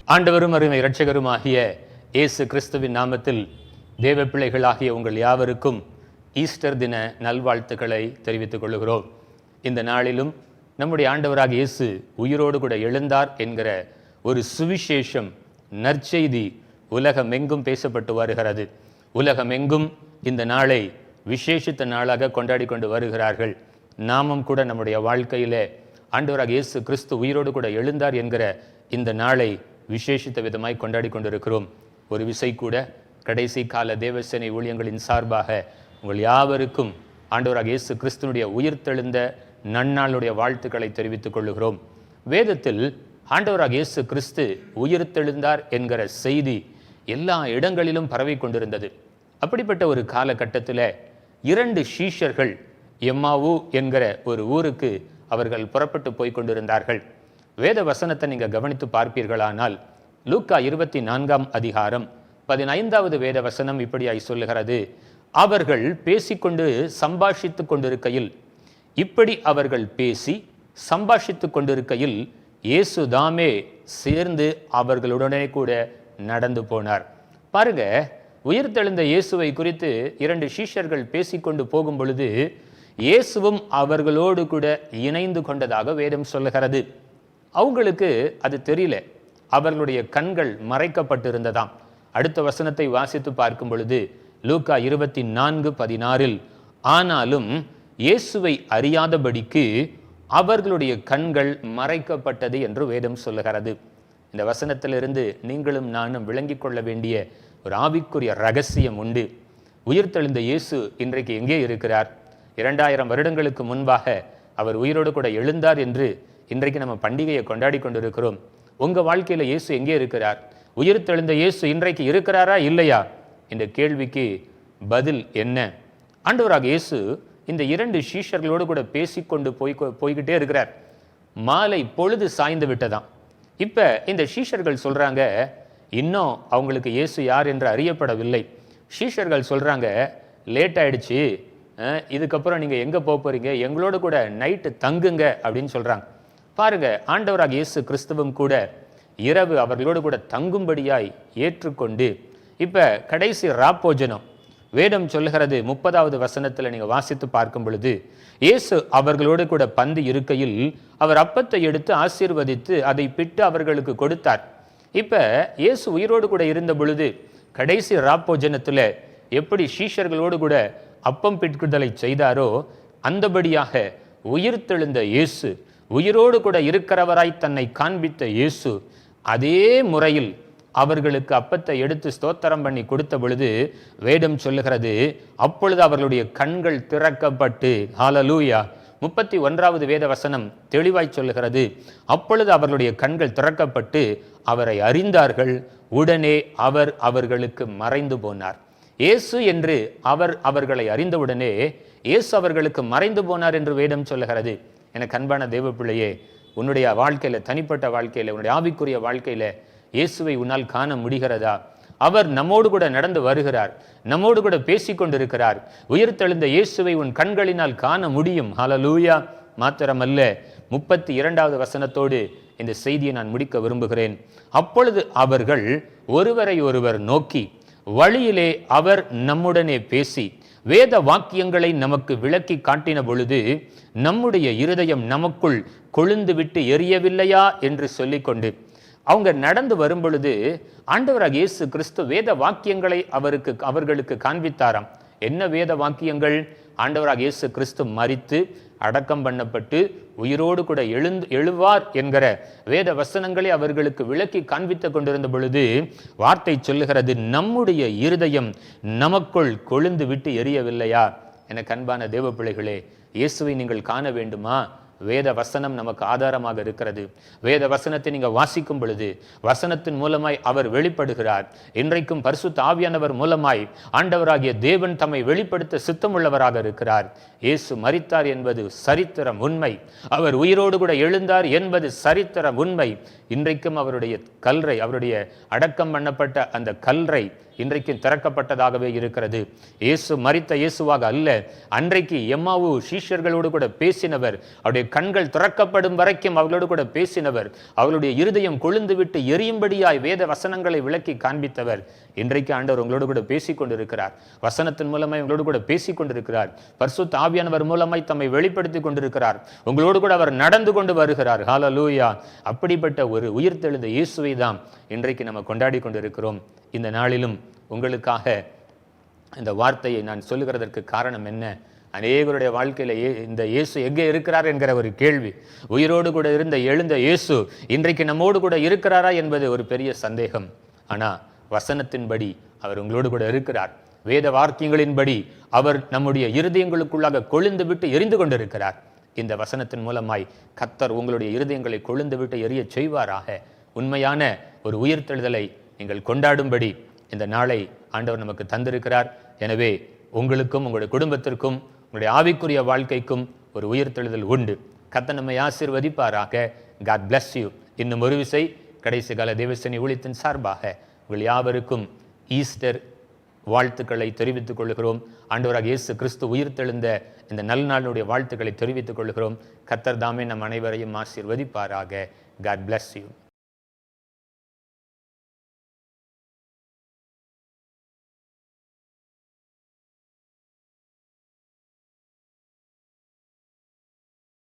ஆண்டவரும் அருமை இரட்சகருமாகிய இயேசு கிறிஸ்துவின் நாமத்தில் தேவ பிள்ளைகளாகிய உங்கள் யாவருக்கும் ஈஸ்டர் தின நல்வாழ்த்துக்களை தெரிவித்துக் கொள்கிறோம். இந்த நாளிலும் நம்முடைய ஆண்டவராக இயேசு உயிரோடு கூட எழுந்தார் என்கிற ஒரு சுவிசேஷம், நற்செய்தி உலகமெங்கும் பேசப்பட்டு வருகிறது. உலகமெங்கும் இந்த நாளை விசேஷித்த நாளாக கொண்டாடி கொண்டு வருகிறார்கள். நாமும் கூட நம்முடைய வாழ்க்கையிலே ஆண்டவராக இயேசு கிறிஸ்து உயிரோடு கூட எழுந்தார் என்கிற இந்த நாளை விசேஷித்த விதமாய் கொண்டாடி கொண்டிருக்கிறோம். ஒரு விசை கூட கடைசி கால தேவசேனை ஊழியங்களின் சார்பாக உங்கள் யாவருக்கும் ஆண்டவராக இயேசு கிறிஸ்துனுடைய உயிர்த்தெழுந்த நன்னாளுடைய வாழ்த்துக்களை தெரிவித்துக் கொள்ளுகிறோம். வேதத்தில் ஆண்டவராக இயேசு கிறிஸ்து உயிர்த்தெழுந்தார் என்கிற செய்தி எல்லா இடங்களிலும் பரவி கொண்டிருந்தது. அப்படிப்பட்ட ஒரு காலகட்டத்தில் 2 சீஷர்கள் எம்மாவு என்கிற ஒரு ஊருக்கு அவர்கள் புறப்பட்டு போய் கொண்டிருந்தார்கள். வேத வசனத்தை நீங்கள் கவனித்து பார்ப்பீர்களானால் லூக்கா 24ஆம் அதிகாரம் 15வது வேத வசனம் இப்படியாய் சொல்லுகிறது. அவர்கள் பேசிக்கொண்டு சம்பாஷித்து கொண்டிருக்கையில், இப்படி அவர்கள் பேசி சம்பாஷித்து கொண்டிருக்கையில் இயேசு தாமே சேர்ந்து அவர்களுடனே கூட நடந்து போனார். பாருங்க, உயிர்த்தெழுந்த இயேசுவை குறித்து 2 சீஷர்கள் பேசிக்கொண்டு போகும் பொழுது இயேசுவும் அவர்களோடு கூட இணைந்து கொண்டதாக வேதம் சொல்லுகிறது. அவங்களுக்கு அது தெரியல, அவர்களுடைய கண்கள் மறைக்கப்பட்டிருந்ததாம். அடுத்த வசனத்தை வாசித்து பார்க்கும் பொழுது லூக்கா 24:16 ஆனாலும் இயேசுவை அறியாதபடிக்கு அவர்களுடைய கண்கள் மறைக்கப்பட்டது என்று வேதம் சொல்லுகிறது. இந்த வசனத்திலிருந்து நீங்களும் நானும் விளங்கிக் கொள்ள வேண்டிய ஒரு ஆவிக்குரிய ரகசியம் உண்டு. உயிர்த்தெழுந்த இயேசு இன்றைக்கு எங்கே இருக்கிறார்? 2000 வருடங்களுக்கு முன்பாக அவர் உயிரோடு கூட எழுந்தார் என்று இன்றைக்கு நம்ம பண்டிகையை கொண்டாடி கொண்டிருக்கிறோம். உங்க வாழ்க்கையில இயேசு எங்கே இருக்கிறார்? உயிர்த்தெழுந்த இயேசு இன்றைக்கு இருக்கிறாரா இல்லையா? இந்த கேள்விக்கு பதில் என்ன? ஆண்டவராக இயேசு இந்த 2 சீஷர்களோடு கூட பேசிக்கொண்டு போய்கிட்டே இருக்கிறார். மாலை பொழுது சாய்ந்து விட்டதாம். இப்ப இந்த சீஷர்கள் சொல்றாங்க, இன்னும் அவங்களுக்கு இயேசு யார் என்று அறியப்படவில்லை. சீஷர்கள் சொல்றாங்க, லேட் ஆயிடுச்சு, இதுக்கப்புறம் நீங்க எங்க போறீங்க? எங்களோடு கூட நைட்டு தங்குங்க அப்படின்னு சொல்றாங்க. பாருங்க, ஆண்டவராக இயேசு கிறிஸ்துவும் கூட இரவு அவர்களோடு கூட தங்கும்படியாய் ஏற்றுக்கொண்டு இப்ப கடைசி ராப்போஜனம் வேதம் சொல்லுகிறது. 30வது வசனத்துல நீங்க வாசித்து பார்க்கும் பொழுது இயேசு அவர்களோடு கூட பந்தி இருக்கையில் அவர் அப்பத்தை எடுத்து ஆசீர்வதித்து அதை பிட்டு அவர்களுக்கு கொடுத்தார். இப்ப இயேசு உயிரோடு கூட இருந்த பொழுது கடைசி ராப்போஜனத்துல எப்படி சீஷர்களோடு கூட அப்பம் பிட்குதலை செய்தாரோ அந்தபடியாக உயிர்த்தெழுந்த இயேசு, உயிரோடு கூட இருக்கிறவராய் தன்னை காண்பித்த இயேசு அதே முறையில் அவர்களுக்கு அப்பத்தை எடுத்து ஸ்தோத்திரம் பண்ணி கொடுத்த பொழுது வேதம் சொல்லுகிறது, அப்பொழுது அவர்களுடைய கண்கள் திறக்கப்பட்டு, ஹல்லேலூயா, 31வது வேத வசனம் தெளிவாய் சொல்லுகிறது, அப்பொழுது அவர்களுடைய கண்கள் திறக்கப்பட்டு அவரை அறிந்தார்கள். உடனே அவர் அவர்களுக்கு மறைந்து போனார். இயேசு என்று அவர்களை அறிந்தவுடனே இயேசு அவர்களுக்கு மறைந்து போனார் என்று வேதம் சொல்லுகிறது. எனக்கு அன்பான தேவ பிள்ளையே, உன்னுடைய வாழ்க்கையில, தனிப்பட்ட வாழ்க்கையில, உன்னுடைய ஆவிக்குரிய வாழ்க்கையில இயேசுவை உன்னால் காண முடிகிறதா? அவர் நம்மோடு கூட நடந்து வருகிறார், நம்மோடு கூட பேசிக்கொண்டிருக்கிறார். உயிர்த்தெழுந்த இயேசுவை உன் கண்களினால் காண முடியும். ஹல்லேலூயா. மாத்திரமல்ல, 32வது வசனத்தோடு இந்த செய்தியை நான் முடிக்க விரும்புகிறேன். அப்பொழுது அவர்கள் ஒருவரை ஒருவர் நோக்கி, வழியிலே அவர் நம்முடனே பேசி வேத வாக்கியங்களை நமக்கு விளக்கி காட்டின பொழுது நம்முடைய இருதயம் நமக்குள் கொழுந்து விட்டு எரியவில்லையா என்று சொல்லிக்கொண்டு அவங்க நடந்து வரும் பொழுது ஆண்டவராக இயேசு கிறிஸ்து வேத வாக்கியங்களை அவர்களுக்கு காண்பித்தாராம். என்ன வேத வாக்கியங்கள்? ஆண்டவராக இயேசு கிறிஸ்து மரித்து அடக்கம் பண்ணப்பட்டு உயிரோடு கூட எழுவார் என்கிற வேத வசனங்களை அவர்களுக்கு விளக்கி காண்பித்துக் கொண்டிருந்த பொழுது வார்த்தை சொல்லுகிறது, நம்முடைய இருதயம் நமக்குள் கொழுந்து விட்டு எரியவில்லையா? எனக்கு அன்பான தேவ பிள்ளைகளே, இயேசுவை நீங்கள் காண வேண்டுமா? வேத வசனம் நமக்கு ஆதாரமாக இருக்கிறது. வேத வசனத்தை நீங்க வாசிக்கும் பொழுது வசனத்தின் மூலமாய் அவர் வெளிப்படுகிறார். இன்றைக்கும் பரிசுத்த ஆவியானவர் மூலமாய் ஆண்டவராகிய தேவன் தம்மை வெளிப்படுத்த சித்தமுள்ளவராக இருக்கிறார். இயேசு மரித்தார் என்பது சரித்திரம் உண்மை. அவர் உயிரோடு கூட எழுந்தார் என்பது சரித்திரம் உண்மை. இன்றைக்கும் அவருடைய கல்லறை, அவருடைய அடக்கம் பண்ணப்பட்ட அந்த கல்லறை இன்றைக்கும் திறக்கப்பட்டதாகவே இருக்கிறது. இயேசு மரித்த இயேசுவாக அல்ல, அன்றைக்கு எம்மாவு சீஷர்களோடு கூட பேசினவர், அவருடைய கண்கள் திறக்கப்படும் வரைக்கும் அவர்களோடு கூட பேசினவர், அவர்களுடைய இருதயம் கொழுந்து விட்டு எரியும்படியாய் வேத வசனங்களை விளக்கி காண்பித்தவர், இன்றைக்கு ஆண்டவர் உங்களோடு கூட பேசிக் கொண்டிருக்கிறார். வசனத்தின் மூலமாய் உங்களோடு கூட பேசிக் கொண்டிருக்கிறார். பரிசுத்த ஆவியானவர் மூலமாய் தம்மை வெளிப்படுத்தி கொண்டிருக்கிறார். உங்களோடு கூட அவர் நடந்து கொண்டு வருகிறார். ஹல்லேலூயா! அப்படிப்பட்ட ஒரு உயிர்த்தெழுந்த இயேசுவை தான் இன்றைக்கு நம்ம கொண்டாடி கொண்டிருக்கிறோம். இந்த நாளிலும் உங்களுக்காக இந்த வார்த்தையை நான் சொல்லுகிறதற்கு காரணம் என்ன? அநேகருடைய வாழ்க்கையில இந்த இயேசு எங்கே இருக்கிறார் என்கிற ஒரு கேள்வி. உயிரோடு கூட இருந்த எழுந்த இயேசு இன்றைக்கு நம்மோடு கூட இருக்கிறாரா என்பது ஒரு பெரிய சந்தேகம். ஆனா வசனத்தின்படி அவர் உங்களோடு கூட இருக்கிறார். வேத வாக்கியங்களின்படி அவர் நம்முடைய இருதயங்களுக்குள்ளாக கொழுந்து விட்டு எரிந்து கொண்டிருக்கிறார். இந்த வசனத்தின் மூலமாய் கர்த்தர் உங்களுடைய இருதயங்களை கொழுந்து விட்டு எரிய செய்வாராக. உண்மையான ஒரு உயிர்த்தெழுதலை நீங்கள் கொண்டாடும்படி இந்த நாளை ஆண்டவர் நமக்கு தந்திருக்கிறார். எனவே உங்களுக்கும் உங்களுடைய குடும்பத்திற்கும் உங்களுடைய ஆவிக்குரிய வாழ்க்கைக்கும் ஒரு உயிர்த்தெழுதல் உண்டு. கர்த்தர் நம்மை ஆசீர்வதிப்பாராக. God bless you. இன்னும் ஒரு விசை கடைசி கால தேவசேனை ஊழியத்தின் சார்பாக உங்கள் யாவருக்கும் ஈஸ்டர் வாழ்த்துக்களை தெரிவித்துக் கொள்கிறோம். ஆண்டவராக இயேசு கிறிஸ்து உயிர்த்தெழுந்த இந்த நல்நாளுடைய வாழ்த்துக்களை தெரிவித்துக் கொள்கிறோம். கர்த்தர் தாமே நம் அனைவரையும் ஆசீர்வதிப்பாராக. God bless you.